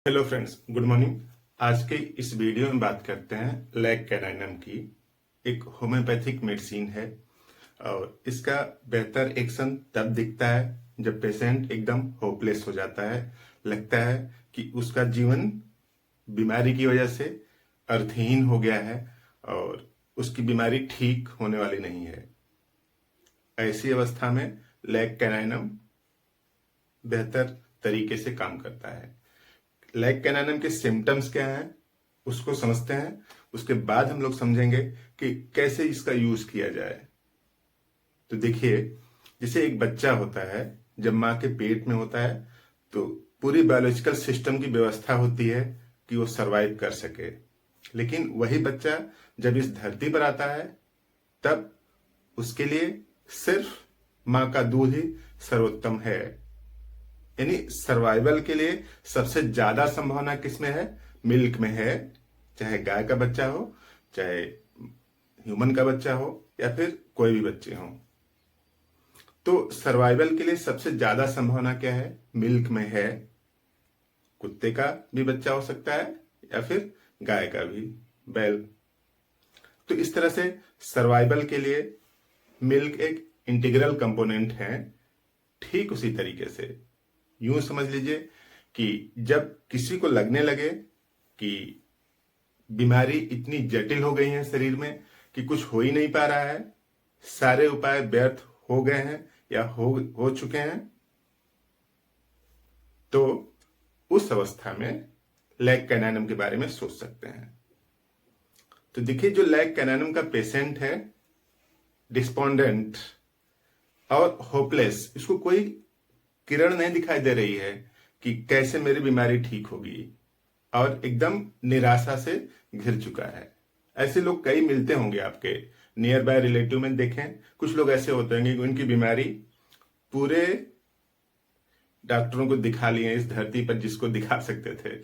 Hello friends, good morning. आज के इस वीडियो में बात करते हैं लैग कैनाइनम की। एक होम्योपैथिक मेडिसिन है और इसका बेहतर एक्शन तब दिखता है जब पेशेंट एकदम होपलेस हो जाता है। लगता है कि उसका जीवन बीमारी की वजह से अर्थहीन हो गया है और उसकी बीमारी ठीक होने वाली नहीं है। ऐसी अवस्था में लैग कैनाइनम बेहतर तरीके से काम करता है। लैग कैनाइनम के सिम्टम्स क्या हैं उसको समझते हैं, उसके बाद हम लोग समझेंगे कि कैसे इसका यूज किया जाए। तो देखिए, जैसे एक बच्चा होता है, जब माँ के पेट में होता है तो पूरी बायोलॉजिकल सिस्टम की व्यवस्था होती है कि वो सरवाइव कर सके। लेकिन वही बच्चा जब इस धरती पर आता है तब उसके लिए सिर्फ माँ का दूध ही सर्वोत्तम है। यानी सर्वाइवल के लिए सबसे ज्यादा संभावना किसमें है? मिल्क में है। चाहे गाय का बच्चा हो, चाहे ह्यूमन का बच्चा हो, या फिर कोई भी बच्चे हों। तो सर्वाइवल के लिए सबसे ज्यादा संभावना क्या है? मिल्क में है। कुत्ते का भी बच्चा हो सकता है या फिर गाय का भी, बैल। तो इस तरह से सर्वाइवल के लिए मिल्क एक इंटीग्रल कंपोनेंट है। ठीक उसी तरीके से यूं समझ लीजिए कि जब किसी को लगने लगे कि बीमारी इतनी जटिल हो गई है शरीर में कि कुछ हो ही नहीं पा रहा है, सारे उपाय व्यर्थ हो गए हैं या हो चुके हैं, तो उस अवस्था में लैग कैनाइनम के बारे में सोच सकते हैं। तो देखिए, जो लैग कैनाइनम का पेशेंट है, डिस्पोंडेंट और होपलेस, इसको कोई किरण नहीं दिखाई दे रही है कि कैसे मेरी बीमारी ठीक होगी, और एकदम निराशा से घिर चुका है। ऐसे लोग कई मिलते होंगे आपके नियर बाय रिलेटिव में। देखें, कुछ लोग ऐसे होते होंगे कि उनकी बीमारी पूरे डॉक्टरों को दिखा लिए इस धरती पर जिसको दिखा सकते थे,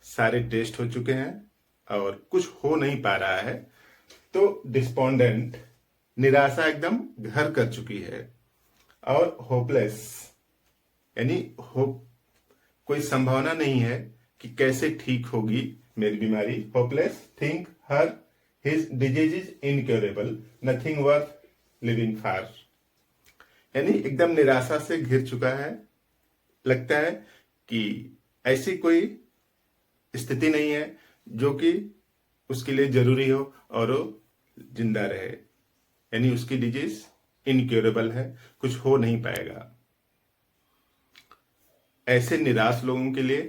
सारे टेस्ट हो चुके हैं और कुछ हो नहीं पा रहा है। तो डिस्पोंडेंट, निराशा एकदम घर कर चुकी है। और होपलेस यानी होप, कोई संभावना नहीं है कि कैसे ठीक होगी मेरी बीमारी। Hopeless, think her his disease is incurable, nothing worth living for. यानी एकदम निराशा से घिर चुका है। लगता है कि ऐसी कोई स्थिति नहीं है जो कि उसके लिए जरूरी हो और वो जिंदा रहे। यानी उसकी डिजीज इनक्योरेबल है, कुछ हो नहीं पाएगा। ऐसे निराश लोगों के लिए,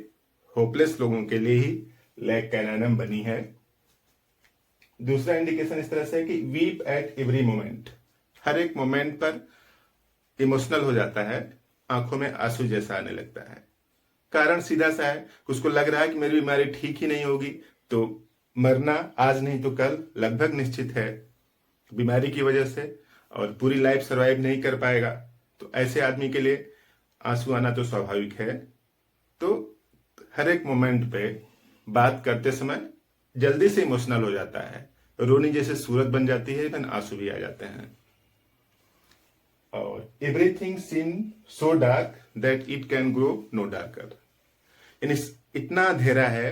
होपलेस लोगों के लिए ही लैग कैनाइनम बनी है। दूसरा इंडिकेशन इस तरह से है कि वीप एट एवरी मोमेंट, हर एक मोमेंट पर इमोशनल हो जाता है, आंखों में आंसू जैसा आने लगता है। कारण सीधा सा है, उसको लग रहा है कि मेरी बीमारी ठीक ही नहीं होगी, तो मरना आज नहीं तो कल लगभग निश्चित है बीमारी की वजह से, और पूरी लाइफ सरवाइव नहीं कर पाएगा। तो ऐसे आदमी के लिए आंसू आना तो स्वाभाविक है। तो हर एक मोमेंट पे बात करते समय जल्दी से इमोशनल हो जाता है, रोनी जैसे सूरत बन जाती है, इवन आंसू भी आ जाते हैं। और everything seem so dark that it can grow no darker, यानी इतना अंधेरा है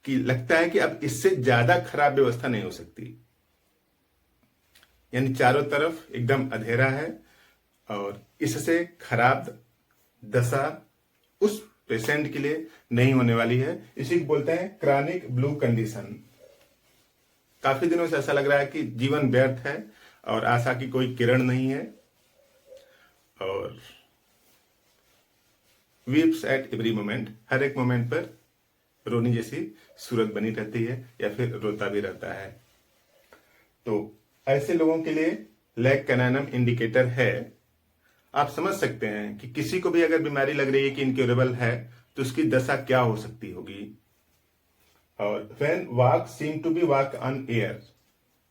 कि लगता है कि अब इससे ज्यादा खराब व्यवस्था नहीं हो सकती। यानी चारों तरफ एकदम अंधेरा है और इससे खराब दशा उस पेशेंट के लिए नहीं होने वाली है। इसी को बोलते हैं क्रॉनिक ब्लू कंडीशन। काफी दिनों से ऐसा लग रहा है कि जीवन व्यर्थ है और आशा की कोई किरण नहीं है, और वीप्स एट एवरी मोमेंट, हर एक मोमेंट पर रोनी जैसी सूरत बनी रहती है या फिर रोता भी रहता है। तो ऐसे लोगों के लिए लैग कैनाइनम इंडिकेटर है। आप समझ सकते हैं कि किसी को भी अगर बीमारी लग रही है कि इनक्योरेबल है, तो उसकी दशा क्या हो सकती होगी। और when walk seem to be walk on air,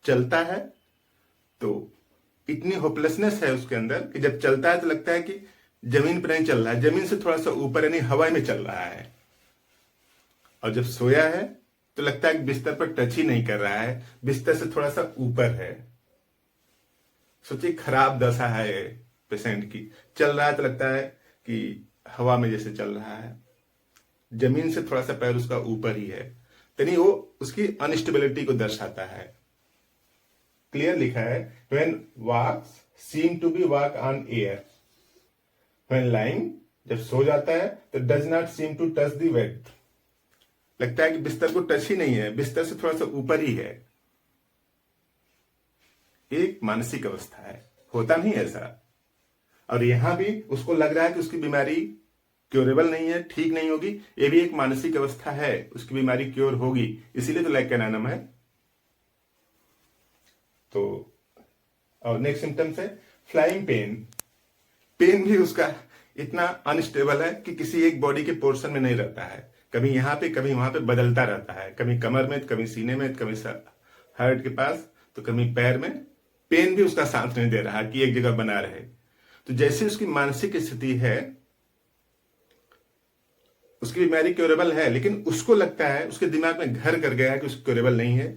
चलता है तो इतनी होपलेसनेस है उसके अंदर कि जब चलता है तो लगता है कि जमीन पर नहीं चल रहा है, जमीन से थोड़ा सा ऊपर यानी हवा में चल रहा है। और जब सोया है तो लगता है कि बिस्तर पर टच ही नहीं कर रहा है, बिस्तर से थोड़ा सा ऊपर है। सोचिए, खराब दशा है पेशेंट की। चल रहा है तो लगता है कि हवा में जैसे चल रहा है। जमीन से थोड़ा सा पैर उसका ऊपर ही है, यानी वो उसकी अनस्टेबिलिटी को दर्शाता है। क्लियर लिखा है, when walks seem to be walk on air, when lying जब सो जाता है तो does not seem to touch the bed, लगता है कि बिस्तर को टच ही नहीं है, बिस्तर से थोड़ा सा ऊपर ही है। एक मानसिक अवस्था है, होता नहीं ऐसा। और यहां भी उसको लग रहा है कि उसकी बीमारी क्योरेबल नहीं है, ठीक नहीं होगी, ये भी एक मानसिक अवस्था है, उसकी बीमारी क्योर होगी, इसीलिए तो लेग कैनाइनम है। तो और नेक्स्ट सिम्टम्स है फ्लाइंग पेन। पेन भी उसका इतना अनस्टेबल है कि किसी एक बॉडी के पोर्शन में नहीं रहता है, कभी यहां पे कभी वहां पे बदलता रहता है, कभी कमर में, कभी सीने में, कभी हार्ट के पास, तो कभी पैर में। पेन भी उसका साथ नहीं दे रहा कि एक जगह बना रहे। तो जैसे उसकी मानसिक स्थिति है, उसकी बीमारी क्योरेबल है, लेकिन उसको लगता है, उसके दिमाग में घर कर गया है कि उसकी क्योरेबल नहीं है।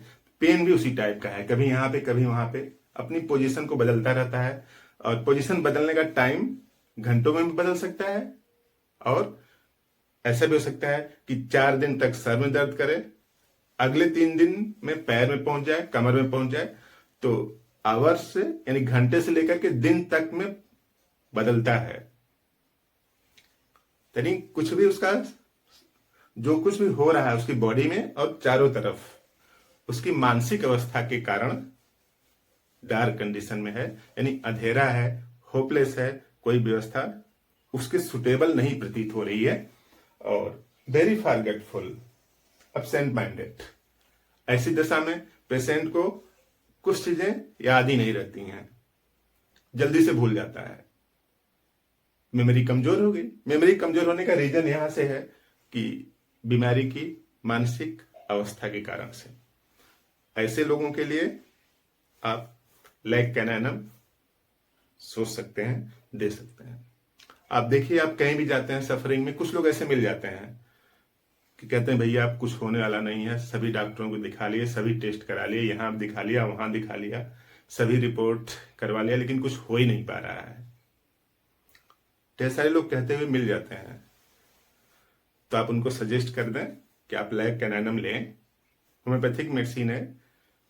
पेन भी उसी टाइप का है, कभी यहां पे कभी वहां पे, अपनी पोजीशन को बदलता रहता है। और पोजीशन बदलने का टाइम घंटों में भी बदल सकता है, और ऐसा भी हो सकता है कि 4 दिन तक सर में दर्द करे, अगले 3 दिन में पैर में पहुंच जाए, कमर में पहुंच जाए। तो आवर्स से यानी घंटे से लेकर के दिन तक में बदलता है। यानी कुछ भी उसका, जो कुछ भी हो रहा है उसकी बॉडी में और चारों तरफ, उसकी मानसिक अवस्था के कारण डार्क कंडीशन में है, यानी अंधेरा है, होपलेस है, कोई व्यवस्था उसके सुटेबल नहीं प्रतीत हो रही है, और वेरी फॉरगेटफुल, एब्सेंट माइंडेड। ऐसी दशा में पेशेंट को कुछ चीजें याद ही नहीं रहती हैं, जल्दी से भूल जाता है, मेमोरी कमजोर हो गई। मेमोरी कमजोर होने का रीजन यहां से है कि बीमारी की मानसिक अवस्था के कारण से। ऐसे लोगों के लिए आप लेग कैनाइनम सोच सकते हैं, दे सकते हैं। आप देखिए, आप कहीं भी जाते हैं सफरिंग में, कुछ लोग ऐसे मिल जाते हैं कि कहते हैं भैया आप कुछ होने वाला नहीं है, सभी डॉक्टरों को दिखा लिए, सभी टेस्ट करा लिए, यहां दिखा लिया, वहां दिखा लिया, सभी रिपोर्ट करवा लिया, लेकिन कुछ हो ही नहीं पा रहा है। ढेर सारे लोग कहते हुए मिल जाते हैं। तो आप उनको सजेस्ट कर दें कि आप लेग कैनाइनम लें, होम्योपैथिक मेडिसिन है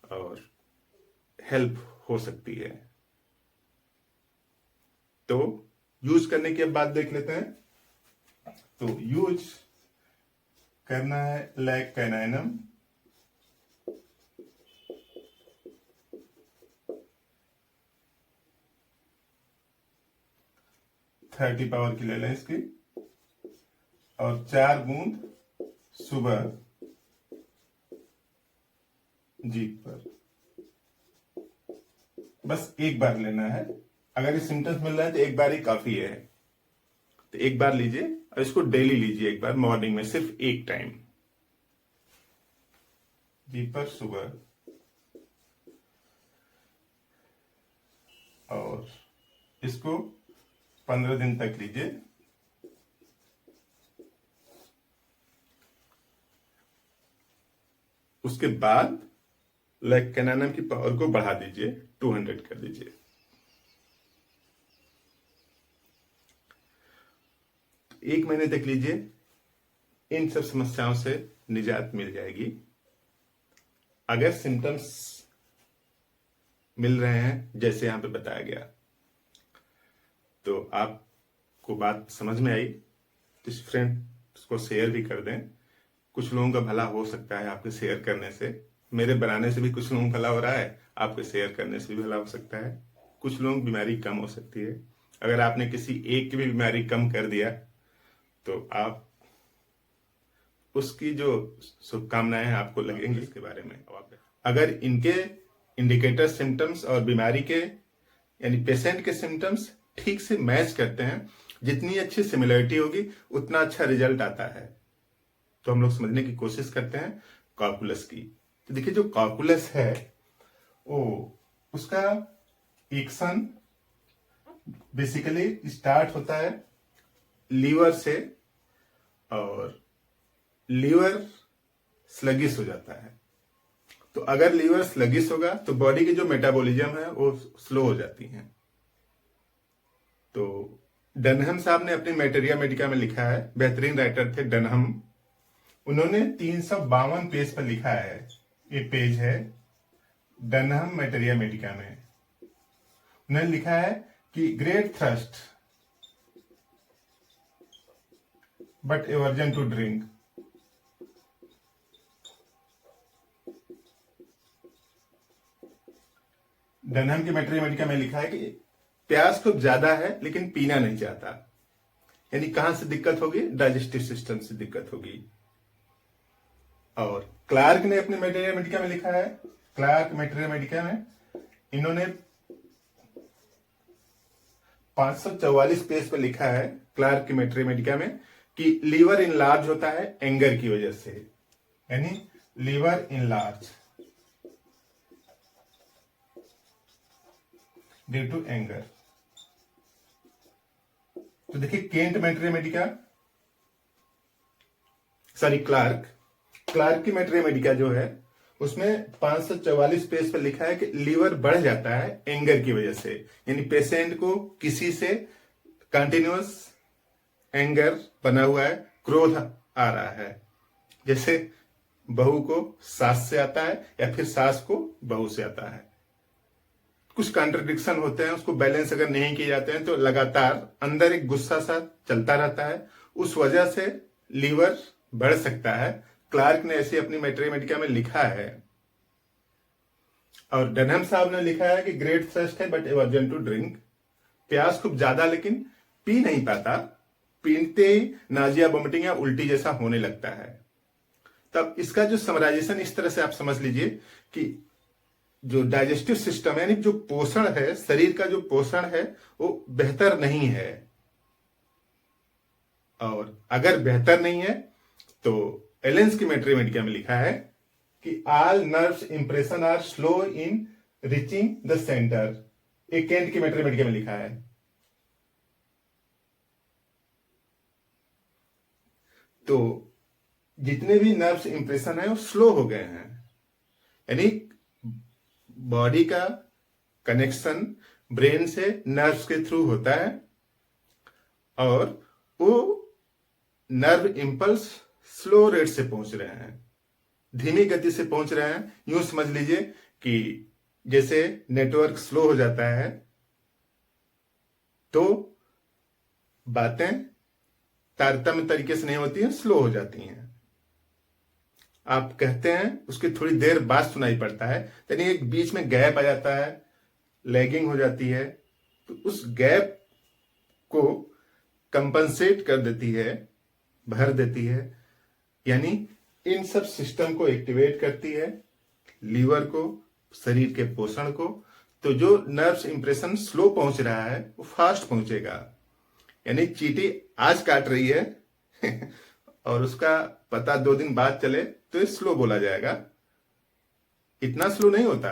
और हेल्प हो सकती है। तो यूज करने की अब बात देख लेते हैं। तो यूज करना है लेग कैनाइनम, थर्टी पावर की ले लें इसकी, और 4 बूंद सुबह जीभ पर, बस एक बार लेना है। अगर ये सिम्टम्स मिल रहा है तो एक बार ही काफी है, तो एक बार लीजिए, और इसको डेली लीजिए, एक बार मॉर्निंग में सिर्फ एक टाइम जीभ पर सुबह, और इसको 15 दिन तक लीजिए। उसके बाद लेग कैनाइनम की पावर को बढ़ा दीजिए, 200 कर दीजिए। एक महीने तक लीजिए, इन सब समस्याओं से निजात मिल जाएगी। अगर सिम्टम्स मिल रहे हैं जैसे यहां पे बताया गया, तो आपको बात समझ में आई तो इस फ्रेंड को शेयर भी कर दें। कुछ लोगों का भला हो सकता है आपके शेयर करने से, मेरे बनाने से भी कुछ लोगों का भला हो रहा है, आपके शेयर करने से भी भला हो सकता है। कुछ लोगों की बीमारी कम हो सकती है। अगर आपने किसी एक की भी बीमारी कम कर दिया तो आप उसकी जो शुभकामनाएं हैं आपको लगेंगी इसके बारे में। अगर इनके इंडिकेटर सिम्टम्स और बीमारी के यानी पेशेंट के सिम्टम्स ठीक से मैच करते हैं, जितनी अच्छी सिमिलरिटी होगी उतना अच्छा रिजल्ट आता है। तो हम लोग समझने की कोशिश करते हैं कॉर्कुलस की। तो देखिए, जो कॉर्कुलस है वो उसका एक्शन बेसिकली स्टार्ट होता है लीवर से, और लीवर स्लगिश हो जाता है। तो अगर लीवर स्लगिश होगा तो बॉडी की जो मेटाबॉलिज्म है वो स्लो हो जाती है। तो डनहम साहब ने अपनी मैटेरिया मेडिका में लिखा है, बेहतरीन राइटर थे डनहम, उन्होंने 352 पेज पर लिखा है, ये पेज है डनहम मैटेरिया मेडिका में। उन्होंने लिखा है कि great thirst but aversion to drink. Dunham की मैटेरिया मेडिका में लिखा है कि प्यास खूब ज्यादा है लेकिन पीना नहीं चाहता। यानी कहां से दिक्कत होगी? डाइजेस्टिव सिस्टम से दिक्कत होगी। और क्लार्क ने अपने मैटेरिया मेडिका में लिखा है, क्लार्क मैटेरिया मेडिका में इन्होंने 544 पेज पर लिखा है, क्लार्क की मैटेरिया मेडिका में, कि लीवर इनलार्ज होता है एंगर की वजह से। यानी liver enlarge due to anger. तो देखिए Kent materia medica, sorry Clarke की मैटेरिया मेडिका जो है उसमें 544 पेज पर लिखा है कि लीवर बढ़ जाता है एंगर की वजह से। यानी पेशेंट को किसी से कंटिन्यूअस एंगर बना हुआ है, क्रोध आ रहा है। जैसे बहू को सास से आता है या फिर सास को बहू से आता है। कुछ कॉन्ट्रडिक्शन होते हैं, उसको बैलेंस अगर नहीं किए जाते हैं तो लगातार अंदर एक गुस्सा सा चलता रहता है, उस वजह से लीवर बढ़ सकता है। क्लार्क ने ऐसे अपनी मैटेरिया मेडिका में लिखा है। और डनहम साहब ने लिखा है कि ग्रेट थ्रस्ट है बट एवर्जन टू ड्रिंक। प्यास खूब ज्यादा लेकिन पी नहीं पाता, पीते ही नाजिया वोमिटिंग या उल्टी जैसा होने लगता है। तब इसका जो समराइजेशन इस तरह से आप समझ लीजिए कि जो डाइजेस्टिव सिस्टम है, यानी जो पोषण है, शरीर का जो पोषण है वो बेहतर नहीं है। और अगर बेहतर नहीं है तो एलेंस की मैटेरिया मेडिका में लिखा है कि all nerves impression are slow in reaching the centre. एक केंट की मैटेरिया मेडिका में लिखा है। तो जितने भी नर्व्स इंप्रेशन है वो स्लो हो गए हैं। यानी बॉडी का कनेक्शन ब्रेन से नर्व्स के थ्रू होता है और वो नर्व इंपल्स स्लो रेट से पहुंच रहे हैं, धीमी गति से पहुंच रहे हैं। यूं समझ लीजिए कि जैसे नेटवर्क स्लो हो जाता है तो बातें तारतम्य तरीके से नहीं होती हैं, स्लो हो जाती हैं। आप कहते हैं उसकी थोड़ी देर बाद सुनाई पड़ता है, यानी एक बीच में गैप आ जाता है, लैगिंग हो जाती है। तो उस गैप को कंपनसेट कर देती है, भर देती है। यानी इन सब सिस्टम को एक्टिवेट करती है, लीवर को, शरीर के पोषण को। तो जो नर्व्स इंप्रेशन स्लो पहुंच रहा है वो फास्ट पहुंचेगा। यानी चींटी आज काट रही है और उसका पता 2 दिन बाद चले तो ये स्लो बोला जाएगा। इतना स्लो नहीं होता,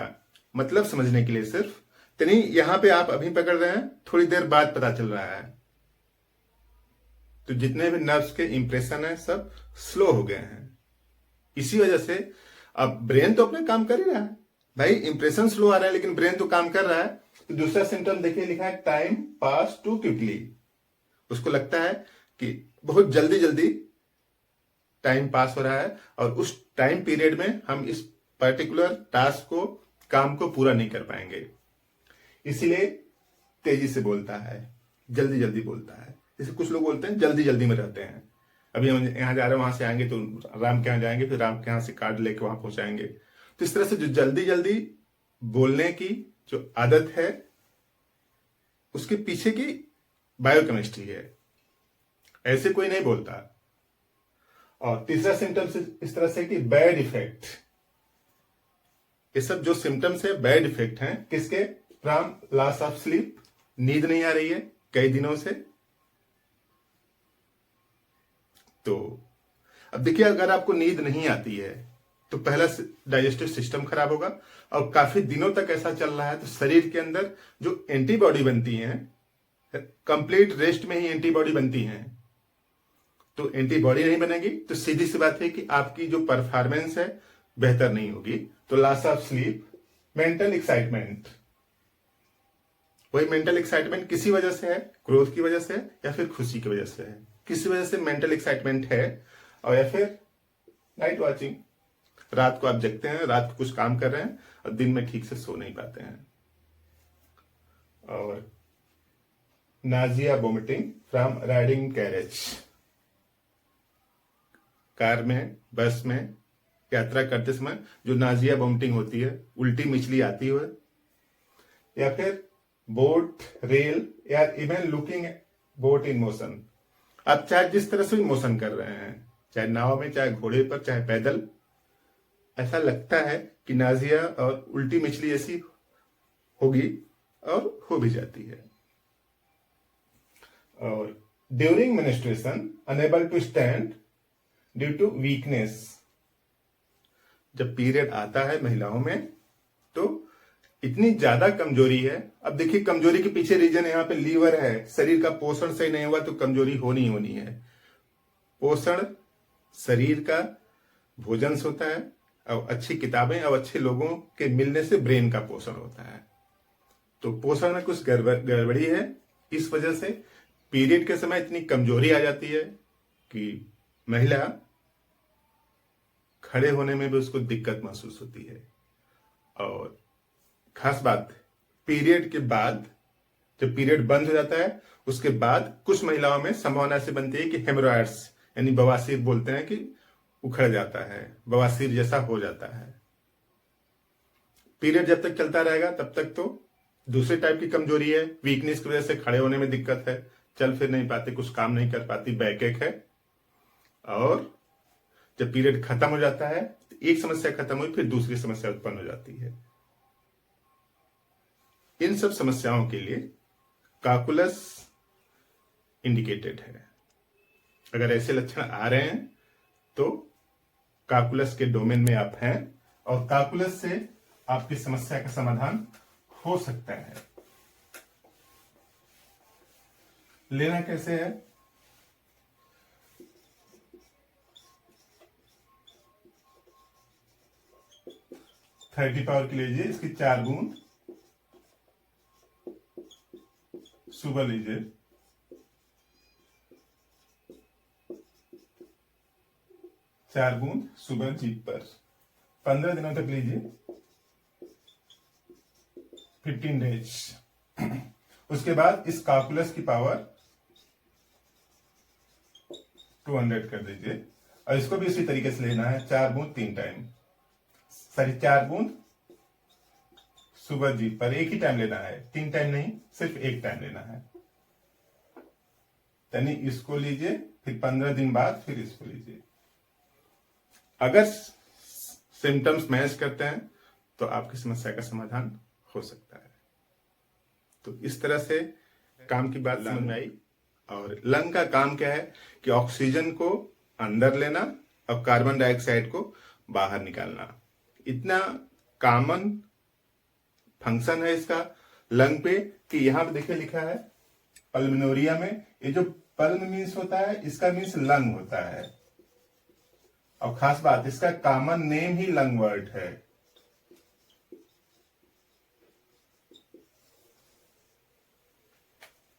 मतलब समझने के लिए सिर्फ। तो नहीं, यहां पे आप अभी पकड़ रहे हैं, थोड़ी देर बाद पता चल रहा है। तो जितने भी नर्व्स के इंप्रेशन है सब स्लो हो गए हैं। इसी वजह से अब ब्रेन तो अपना काम कर ही रहा है भाई, इंप्रेशन स्लो आ रहा है लेकिन ब्रेन तो काम कर रहा है। तो दूसरा सिम्टम देखिए, लिखा है टाइम पास टू क्विकली। उसको लगता है कि बहुत जल्दी जल्दी टाइम पास हो रहा है और उस टाइम पीरियड में हम इस पर्टिकुलर टास्क को, काम को पूरा नहीं कर पाएंगे। इसीलिए तेजी से बोलता है, जल्दी जल्दी बोलता है। जैसे कुछ लोग बोलते हैं जल्दी जल्दी में रहते हैं, अभी हम यहां जा रहे हैं, वहां से आएंगे तो राम के यहां जाएंगे, फिर राम के यहां से कार्ड लेके वहां पहुंचाएंगे। तो इस तरह से जो जल्दी जल्दी बोलने की जो आदत है उसके पीछे की बायोकेमिस्ट्री है। ऐसे कोई नहीं बोलता। और तीसरा सिम्टम्स इस तरह से कि बैड इफेक्ट। ये सब जो सिम्टम्स है बैड इफेक्ट हैं किसके? फ्रॉम लॉस ऑफ स्लीप, नींद नहीं आ रही है कई दिनों से। तो अब देखिए, अगर आपको नींद नहीं आती है तो पहला डाइजेस्टिव सिस्टम खराब होगा और काफी दिनों तक ऐसा चल रहा है तो शरीर के अंदर जो एंटीबॉडी बनती हैं, कंप्लीट रेस्ट में ही एंटीबॉडी बनती हैं। तो एंटीबॉडी नहीं बनेगी तो सीधी सी बात है कि आपकी जो परफॉर्मेंस है बेहतर नहीं होगी। तो loss of sleep, mental excitement. वही मेंटल एक्साइटमेंट किसी वजह से है, क्रोध की वजह से है या फिर खुशी की वजह से है। किसी वजह से मेंटल एक्साइटमेंट है और या फिर नाइट वॉचिंग, रात को आप जगते हैं, रात को कुछ काम कर रहे हैं और दिन में ठीक से सो नहीं पाते हैं। और Nazia vomiting from riding carriage, car में, बस में यात्रा करते समय जो नाजिया वोमिटिंग होती है, उल्टी मिचली आती है, या फिर बोट, रेल, या even looking boat in motion, आप चाहे जिस तरह से भी मोशन कर रहे हैं, चाहे नाव में, चाहे घोड़े पर, चाहे पैदल, ऐसा लगता है कि नाजिया और उल्टी मिचली ऐसी होगी और हो भी जाती है। और during menstruation unable to stand due to weakness, जब पीरियड आता है महिलाओं में तो इतनी ज्यादा कमजोरी है। अब देखिए कमजोरी के पीछे रीजन यहाँ पे लीवर है, शरीर का पोषण सही नहीं हुआ तो कमजोरी होनी होनी है। पोषण शरीर का भोजन से होता है और अच्छी किताबें और अच्छे लोगों के मिलने से ब्रेन का पोषण होता है। तो पोषण में कुछ गड़बड़ी है, इस वजह से पीरियड के समय इतनी कमजोरी आ जाती है कि महिला खड़े होने में भी उसको दिक्कत महसूस होती है। और खास बात, पीरियड के बाद, जब पीरियड बंद हो जाता है उसके बाद कुछ महिलाओं में संभावना ऐसी बनती है कि हेमोरॉइड्स यानी बवासीर बोलते हैं कि उखड़ जाता है, बवासीर जैसा हो जाता है। पीरियड जब तक चलता रहेगा तब तक तो दूसरे टाइप की कमजोरी है, वीकनेस की वजह से खड़े होने में दिक्कत है, चल फिर नहीं पाते, कुछ काम नहीं कर पाती, बैकएक है। और जब पीरियड खत्म हो जाता है तो एक समस्या खत्म हुई फिर दूसरी समस्या उत्पन्न हो जाती है। इन सब समस्याओं के लिए काकुलस इंडिकेटेड है। अगर ऐसे लक्षण आ रहे हैं तो काकुलस के डोमेन में आप हैं और काकुलस से आपकी समस्या का समाधान हो सकता है। लेना कैसे है? थर्टी पावर की लीजिए, इसकी 4 बूंद सुबह लीजिए, 4 बूंद सुबह जीभ पर 15 दिनों तक लीजिए, 15 डेज। उसके बाद इस काकुलस की पावर 200 कर दीजिए और इसको भी इसी तरीके से लेना है, 4 बूंद 3 टाइम, 4 बूंद सुबह जीभ पर एक ही टाइम लेना है, 3 टाइम नहीं, सिर्फ एक टाइम लेना है। यानी इसको लीजिए, फिर 15 दिन बाद फिर इसको लीजिए। अगर सिम्टम्स मैच करते हैं तो आपकी समस्या का समाधान हो सकता है। तो इस तरह से काम की बात समझ में आई। और लंग का काम क्या है कि ऑक्सीजन को अंदर लेना और कार्बन डाइऑक्साइड को बाहर निकालना। इतना कॉमन फंक्शन है इसका लंग पे कि यहां पे देखिए लिखा है पल्मोनरिया में, ये जो पल्म मीन्स होता है इसका मीन्स लंग होता है। और खास बात, इसका कॉमन नेम ही लंग वर्ड है।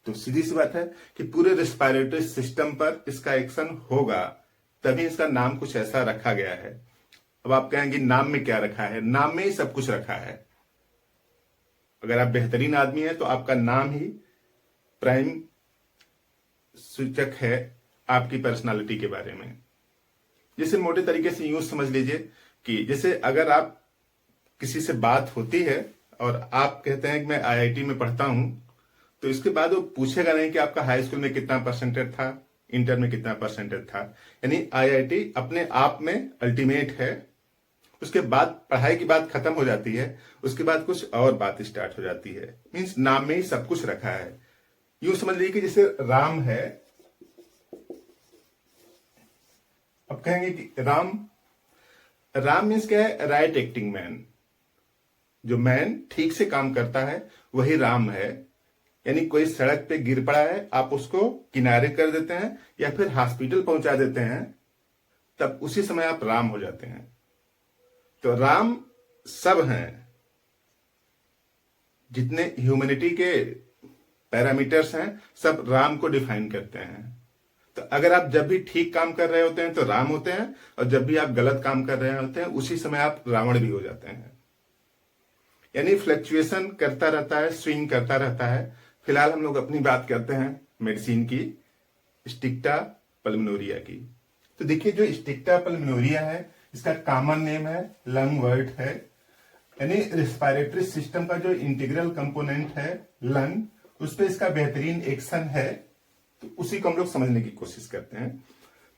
तो सीधी सी बात है कि पूरे रेस्पिरेटरी सिस्टम पर इसका एक्शन होगा, तभी इसका नाम कुछ ऐसा रखा गया है। अब आप कहेंगे नाम में क्या रखा है? नाम में ही सब कुछ रखा है। अगर आप बेहतरीन आदमी हैं तो आपका नाम ही प्राइम सूचक है आपकी पर्सनालिटी के बारे में। जैसे मोटे तरीके से यूं समझ लीजिए कि जैसे अगर आप किसी से बात होती है और आप कहते हैं कि मैं आईआईटी में पढ़ता हूं, तो इसके बाद वो पूछेगा नहीं कि आपका हाई स्कूल में कितना परसेंटेज था, इंटर में कितना परसेंटेज था। यानी आईआईटी अपने आप में अल्टीमेट है। उसके बाद पढ़ाई की बात खत्म हो जाती है, उसके बाद कुछ और बात स्टार्ट हो जाती है। मीन्स नाम में ही सब कुछ रखा है। यूं समझ लीजिए कि जैसे राम है, अब कहेंगे कि राम मीन्स क्या है? Right acting man. जो मैन ठीक से काम करता है वही राम है। यानी कोई सड़क पे गिर पड़ा है, आप उसको किनारे कर देते हैं या फिर हॉस्पिटल पहुंचा देते हैं, तब उसी समय आप राम हो जाते हैं। तो राम सब हैं, जितने ह्यूमैनिटी के पैरामीटर्स हैं सब राम को डिफाइन करते हैं। तो अगर आप जब भी ठीक काम कर रहे होते हैं तो राम होते हैं, और जब भी आप गलत काम कर रहे होते हैं उसी समय आप रावण भी हो जाते हैं। यानी फ्लक्चुएशन करता रहता है, स्विंग करता रहता है। फिलहाल हम लोग अपनी बात करते हैं मेडिसिन की, स्टिक्टा पल्मोनोरिया की। तो देखिए, जो स्टिक्टा पल्मोनोरिया है इसका कॉमन नेम है लंग वर्ट है, यानी रिस्पायरेटरी सिस्टम का जो इंटीग्रल कंपोनेंट है लंग, उस पर इसका बेहतरीन एक्शन है। तो उसी को हम लोग समझने की कोशिश करते हैं।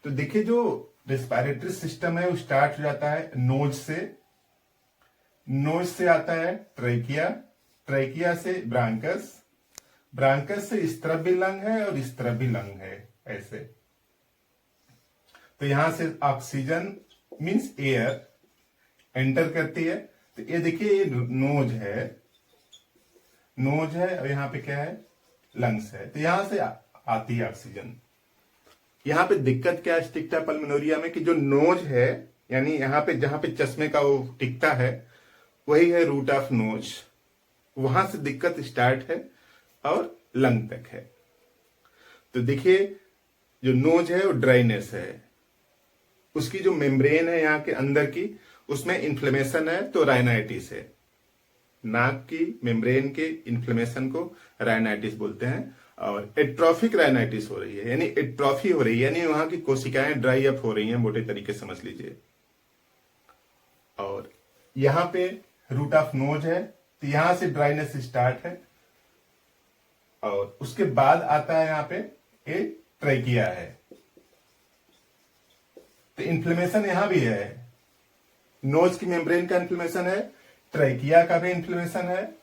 तो देखिए, जो रिस्पायरेटरी सिस्टम है वो स्टार्ट हो जाता है नोज से, नोज से आता है ट्रैकिया, ट्रैकिया से ब्रांकस, ब्रांकस से इस तरफ भी लंग है और इस तरफ भी लंग है ऐसे। तो यहां से ऑक्सीजन मींस एयर एंटर करती है। तो ये देखिए, ये नोज है, नोज है, और यहां पे क्या है, लंग्स है। तो यहां से आती है ऑक्सीजन। यहां पे दिक्कत क्या है स्टिक्टा पल्मोनोरिया में, कि जो नोज है, यानी यहां पे जहां पे चश्मे का वो टिकता है वही है रूट ऑफ नोज, वहां से दिक्कत स्टार्ट है और लंग तक है। तो देखिए, जो नोज है वो ड्राइनेस है, उसकी जो मेम्ब्रेन है यहाँ के अंदर की, उसमें इन्फ्लेमेशन है तो राइनाइटिस है। नाक की मेम्ब्रेन के इन्फ्लेमेशन को राइनाइटिस बोलते हैं। और एट्रोफिक राइनाइटिस हो रही है, यानी एट्रोफी हो रही है, यानी वहां की कोशिकाएं ड्राई अप हो रही हैं, मोटे तरीके से समझ लीजिए। और यहां पे रूट ऑफ नोज है, तो यहां से ड्राइनेस स्टार्ट है, और उसके बाद आता है यहाँ पे ए ट्रैकिया है। तो इन्फ्लेमेशन यहां भी है, नोज की मेम्ब्रेन का इन्फ्लेमेशन है, ट्रैकिया का भी इन्फ्लेमेशन है,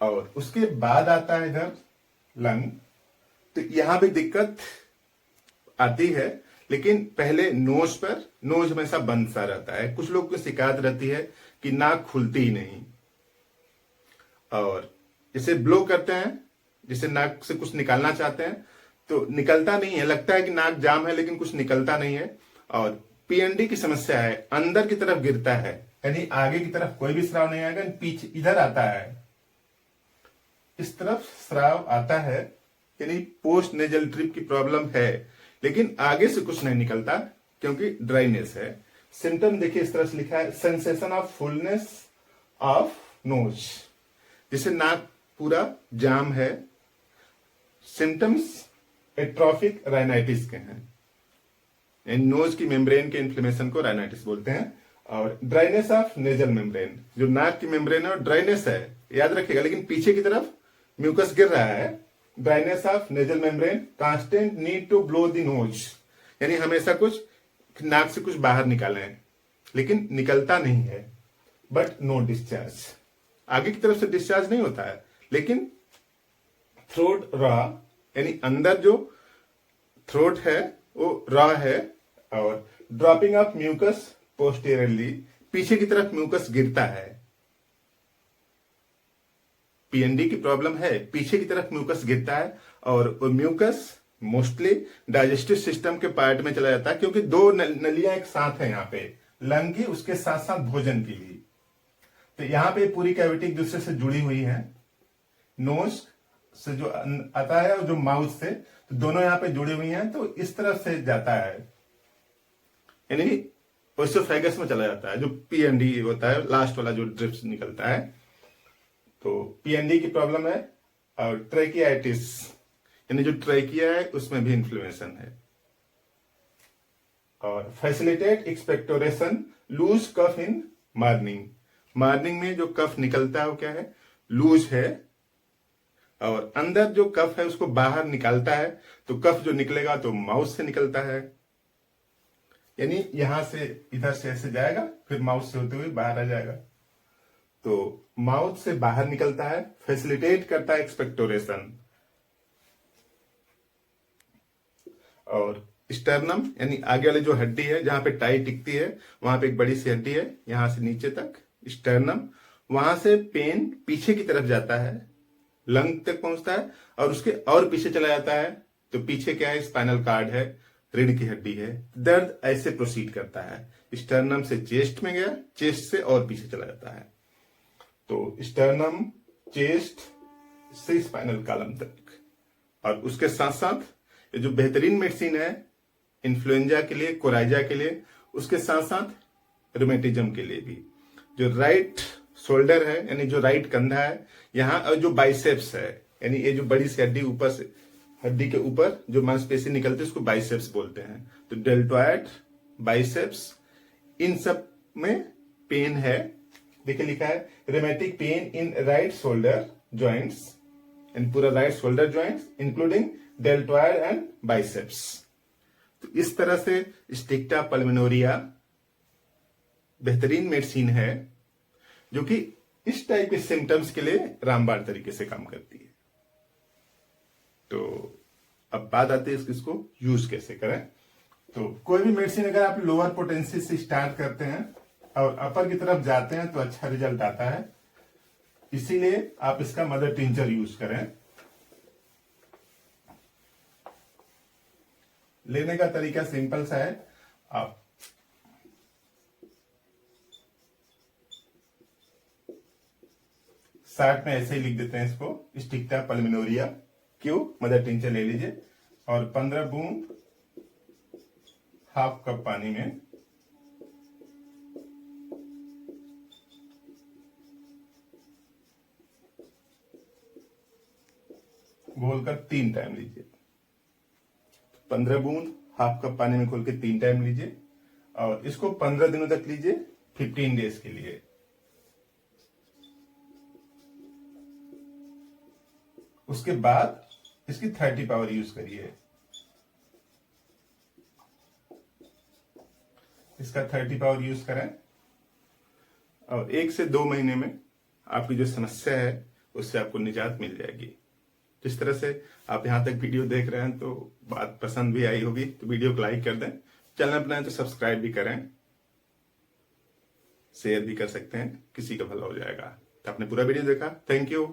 और उसके बाद आता है इधर लंग। तो यहां भी दिक्कत आती है, लेकिन पहले नोज पर, नोज हमेशा बंद सा रहता है। कुछ लोग को शिकायत रहती है कि नाक खुलती ही नहीं, और इसे ब्लो करते हैं, जिसे नाक से कुछ निकालना चाहते हैं तो निकलता नहीं है, लगता है कि नाक जाम है लेकिन कुछ निकलता नहीं है। और पीएनडी की समस्या है, अंदर की तरफ गिरता है, यानी आगे की तरफ कोई भी स्राव नहीं आएगा, पीछे इधर आता है, इस तरफ स्राव आता है, यानी पोस्ट नेजल ट्रिप की प्रॉब्लम है, लेकिन आगे से कुछ नहीं निकलता क्योंकि ड्राइनेस है। सिम्टम देखिए, इस तरह से लिखा है, sensation of fullness of nose, जिसे नाक पूरा जाम है। सिम्टम्स एट्रोफिक राइनाइटिस के हैं, नोज की मेम्ब्रेन के इन्फ्लेमेशन को राइनाइटिस बोलते हैं। और ड्राइनेस ऑफ नेजल मेम्ब्रेन, जो नाक की मेम्ब्रेन है और ड्राइनेस है, याद रखिएगा, लेकिन पीछे की तरफ म्यूकस गिर रहा है। Dryness of nasal membrane, constant need to blow the nose, यानी हमेशा कुछ नाक से कुछ बाहर निकालें, लेकिन निकलता नहीं है, बट नो डिस्चार्ज, आगे की तरफ से डिस्चार्ज नहीं होता है, लेकिन थ्रोट रॉ, यानी अंदर जो थ्रोट है वो रॉ है। और ड्रॉपिंग ऑफ म्यूकस पोस्टेरियरली, पीछे की तरफ म्यूकस गिरता है। पीएनडी की प्रॉब्लम है, पीछे की तरफ म्यूकस गिरता है, और वो म्यूकस मोस्टली डाइजेस्टिव सिस्टम के पार्ट में चला जाता है, क्योंकि दो नलियां एक साथ है यहाँ पे, लंग की, उसके साथ साथ भोजन की भी। तो यहाँ पे पूरी कैविटी एक दूसरे से जुड़ी हुई है, नोज से जो आता है और जो माउथ से, तो दोनों यहाँ पे जुड़ी हुई हैं, तो इस तरफ से जाता है, यानी ओएसोफेगस में चला जाता है, जो पीएनडी होता है, लास्ट वाला जो ड्रिप्स निकलता है। तो पीएनडी की प्रॉब्लम है। और ट्रैकियाइटिस, यानी जो ट्रैकिया है उसमें भी इन्फ्लेमेशन है। और facilitate expectoration, loose cough in morning, morning में जो कफ निकलता है वो क्या है, लूज है, और अंदर जो कफ है उसको बाहर निकालता है। तो कफ जो निकलेगा तो माउथ से निकलता है, यानी यहां से इधर से ऐसे जाएगा, फिर माउथ से होते हुए बाहर आ जाएगा। तो माउथ से बाहर निकलता है, फैसिलिटेट करता है एक्सपेक्टोरेशन। और स्टर्नम, यानी आगे वाली जो हड्डी है जहां पे टाई टिकती है, वहां पे एक बड़ी सी हड्डी है, यहां से नीचे तक स्टर्नम, वहां से पेन पीछे की तरफ जाता है, लंग तक पहुंचता है, और उसके और पीछे चला जाता है। तो पीछे क्या है, स्पाइनल कार्ड है, रीढ़ की हड्डी है। दर्द ऐसे प्रोसीड करता है, स्टर्नम से चेस्ट में गया, चेस्ट से और पीछे चला जाता है। तो स्टर्नम, चेस्ट से स्पाइनल कॉलम तक, और उसके साथ साथ ये जो बेहतरीन मेडिसिन है इन्फ्लुएंजा के लिए, कोराइजा के लिए, उसके साथ साथ रूमेटिज्म के लिए भी। जो राइट शोल्डर है यानी जो राइट कंधा है यहाँ, और जो बाइसेप्स है यानी ये जो बड़ी सी हड्डी ऊपर से, हड्डी के ऊपर जो मांसपेशी निकलती है उसको बाइसेप्स बोलते हैं। तो डेल्टॉयड, बाइसेप्स, इन सब में पेन है। देखिए लिखा है rheumatic pain in right shoulder joints, in पूरा right shoulder joints including deltoid and biceps. तो इस तरह से स्टिक्टा पल्मोनरिया बेहतरीन मेडिसिन है जो कि इस टाइप के सिम्टम्स के लिए रामबाण तरीके से काम करती है। तो अब बात आती है इसको यूज कैसे करें। तो कोई भी मेडिसिन अगर आप लोअर पोटेंसी से स्टार्ट करते हैं और अपर की तरफ जाते हैं तो अच्छा रिजल्ट आता है, इसीलिए आप इसका मदर टिंचर यूज करें। लेने का तरीका सिंपल सा है, आप शार्ट में ऐसे ही लिख देते हैं इसको, स्टिक्टा पल्मोनरिया क्यों मदर टिंचर ले लीजिए और 15 बूंद हाफ कप पानी में घोलकर 3 टाइम लीजिए। 15 बूंद हाफ कप पानी में घोल के 3 टाइम लीजिए और इसको 15 दिनों तक लीजिए, 15 डेज के लिए। उसके बाद इसकी 30 पावर यूज करिए। इसका 30 पावर यूज करें और 1 से 2 महीने में आपकी जो समस्या है उससे आपको निजात मिल जाएगी। जिस तरह से आप यहां तक वीडियो देख रहे हैं तो बात पसंद भी आई होगी, तो वीडियो को लाइक कर दें, चैनल बनाए तो सब्सक्राइब भी करें, शेयर भी कर सकते हैं, किसी का भला हो जाएगा। तो आपने पूरा वीडियो देखा, थैंक यू।